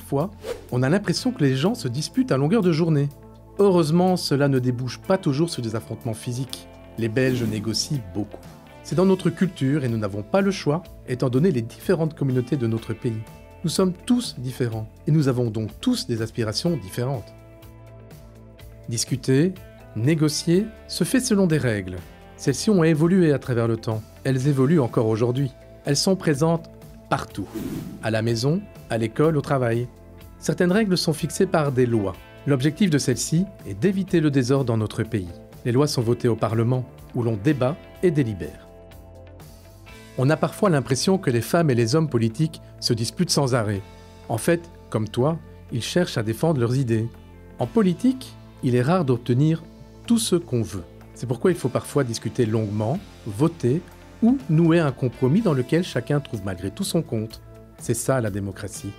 parfois, on a l'impression que les gens se disputent à longueur de journée. Heureusement, cela ne débouche pas toujours sur des affrontements physiques. Les Belges négocient beaucoup. C'est dans notre culture et nous n'avons pas le choix, étant donné les différentes communautés de notre pays. Nous sommes tous différents et nous avons donc tous des aspirations différentes. Discuter, négocier, se fait selon des règles. Celles-ci ont évolué à travers le temps. Elles évoluent encore aujourd'hui. Elles sont présentes partout. À la maison, à l'école, au travail. Certaines règles sont fixées par des lois. L'objectif de celles-ci est d'éviter le désordre dans notre pays. Les lois sont votées au Parlement, où l'on débat et délibère. On a parfois l'impression que les femmes et les hommes politiques se disputent sans arrêt. En fait, comme toi, ils cherchent à défendre leurs idées. En politique, il est rare d'obtenir tout ce qu'on veut. C'est pourquoi il faut parfois discuter longuement, voter ou nouer un compromis dans lequel chacun trouve malgré tout son compte. C'est ça la démocratie.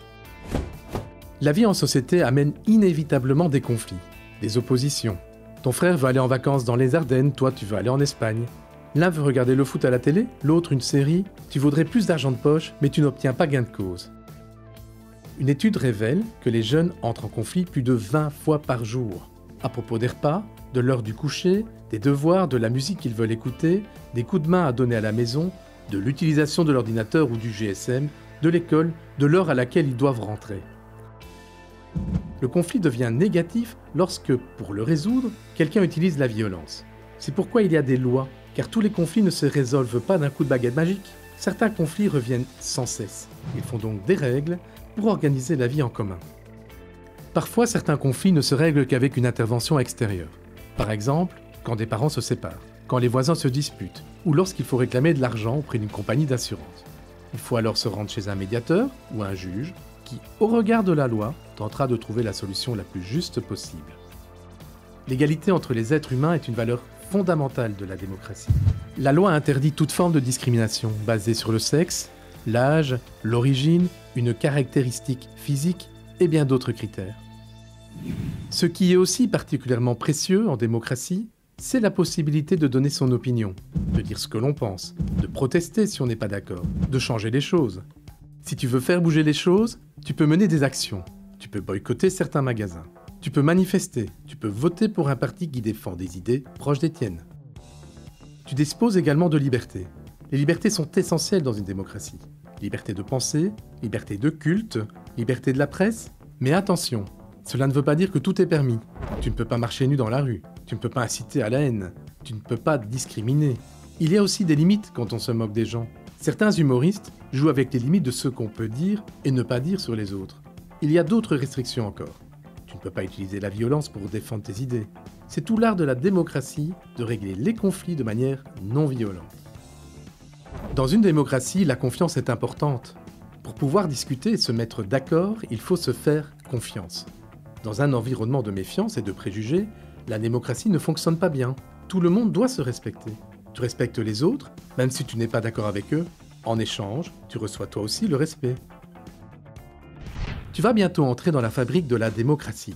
La vie en société amène inévitablement des conflits, des oppositions. Ton frère veut aller en vacances dans les Ardennes, toi tu veux aller en Espagne. L'un veut regarder le foot à la télé, l'autre une série. Tu voudrais plus d'argent de poche, mais tu n'obtiens pas gain de cause. Une étude révèle que les jeunes entrent en conflit plus de 20 fois par jour. À propos des repas, de l'heure du coucher, des devoirs, de la musique qu'ils veulent écouter, des coups de main à donner à la maison, de l'utilisation de l'ordinateur ou du GSM, de l'école, de l'heure à laquelle ils doivent rentrer. Le conflit devient négatif lorsque, pour le résoudre, quelqu'un utilise la violence. C'est pourquoi il y a des lois, car tous les conflits ne se résolvent pas d'un coup de baguette magique. Certains conflits reviennent sans cesse. Ils font donc des règles pour organiser la vie en commun. Parfois, certains conflits ne se règlent qu'avec une intervention extérieure. Par exemple, quand des parents se séparent, quand les voisins se disputent, ou lorsqu'il faut réclamer de l'argent auprès d'une compagnie d'assurance. Il faut alors se rendre chez un médiateur ou un juge qui, au regard de la loi, tentera de trouver la solution la plus juste possible. L'égalité entre les êtres humains est une valeur fondamentale de la démocratie. La loi interdit toute forme de discrimination basée sur le sexe, l'âge, l'origine, une caractéristique physique et bien d'autres critères. Ce qui est aussi particulièrement précieux en démocratie, c'est la possibilité de donner son opinion, de dire ce que l'on pense, de protester si on n'est pas d'accord, de changer les choses. Si tu veux faire bouger les choses, tu peux mener des actions, tu peux boycotter certains magasins, tu peux manifester, tu peux voter pour un parti qui défend des idées proches des tiennes. Tu disposes également de liberté. Les libertés sont essentielles dans une démocratie. Liberté de penser, liberté de culte, liberté de la presse. Mais attention, cela ne veut pas dire que tout est permis. Tu ne peux pas marcher nu dans la rue, tu ne peux pas inciter à la haine, tu ne peux pas discriminer. Il y a aussi des limites quand on se moque des gens. Certains humoristes jouent avec les limites de ce qu'on peut dire et ne pas dire sur les autres. Il y a d'autres restrictions encore. Tu ne peux pas utiliser la violence pour défendre tes idées. C'est tout l'art de la démocratie de régler les conflits de manière non violente. Dans une démocratie, la confiance est importante. Pour pouvoir discuter et se mettre d'accord, il faut se faire confiance. Dans un environnement de méfiance et de préjugés, la démocratie ne fonctionne pas bien. Tout le monde doit se respecter. Tu respectes les autres, même si tu n'es pas d'accord avec eux. En échange, tu reçois toi aussi le respect. Tu vas bientôt entrer dans la fabrique de la démocratie.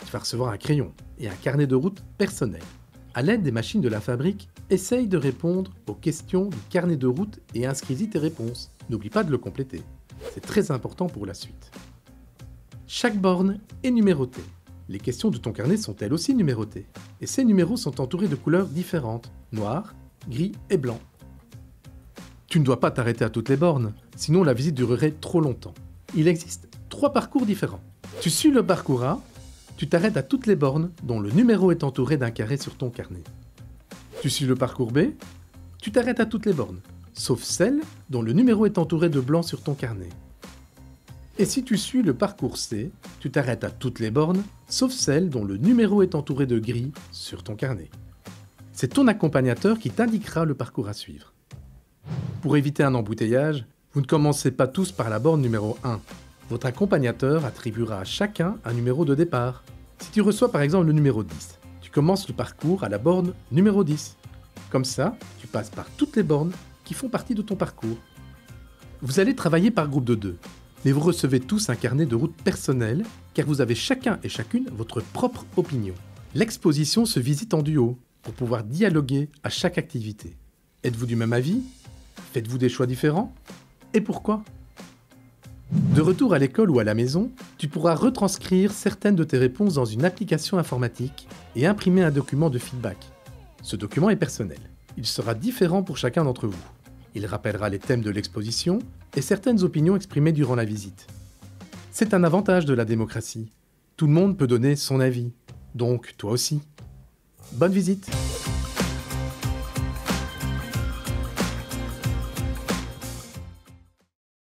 Tu vas recevoir un crayon et un carnet de route personnel. À l'aide des machines de la fabrique, essaye de répondre aux questions du carnet de route et inscris-y tes réponses. N'oublie pas de le compléter. C'est très important pour la suite. Chaque borne est numérotée. Les questions de ton carnet sont elles aussi numérotées. Et ces numéros sont entourés de couleurs différentes, noir, gris et blanc. Tu ne dois pas t'arrêter à toutes les bornes, sinon la visite durerait trop longtemps. Il existe 3 parcours différents. Tu suis le parcours A, tu t'arrêtes à toutes les bornes dont le numéro est entouré d'un carré sur ton carnet. Tu suis le parcours B, tu t'arrêtes à toutes les bornes, sauf celle dont le numéro est entouré de blanc sur ton carnet. Et si tu suis le parcours C, tu t'arrêtes à toutes les bornes, sauf celle dont le numéro est entouré de gris sur ton carnet. C'est ton accompagnateur qui t'indiquera le parcours à suivre. Pour éviter un embouteillage, vous ne commencez pas tous par la borne numéro 1. Votre accompagnateur attribuera à chacun un numéro de départ. Si tu reçois par exemple le numéro 10, tu commences le parcours à la borne numéro 10. Comme ça, tu passes par toutes les bornes qui font partie de ton parcours. Vous allez travailler par groupe de 2, mais vous recevez tous un carnet de route personnel car vous avez chacun et chacune votre propre opinion. L'exposition se visite en duo pour pouvoir dialoguer à chaque activité. Êtes-vous du même avis? Faites-vous des choix différents? Et pourquoi? De retour à l'école ou à la maison, tu pourras retranscrire certaines de tes réponses dans une application informatique et imprimer un document de feedback. Ce document est personnel. Il sera différent pour chacun d'entre vous. Il rappellera les thèmes de l'exposition et certaines opinions exprimées durant la visite. C'est un avantage de la démocratie. Tout le monde peut donner son avis. Donc, toi aussi. Bonne visite!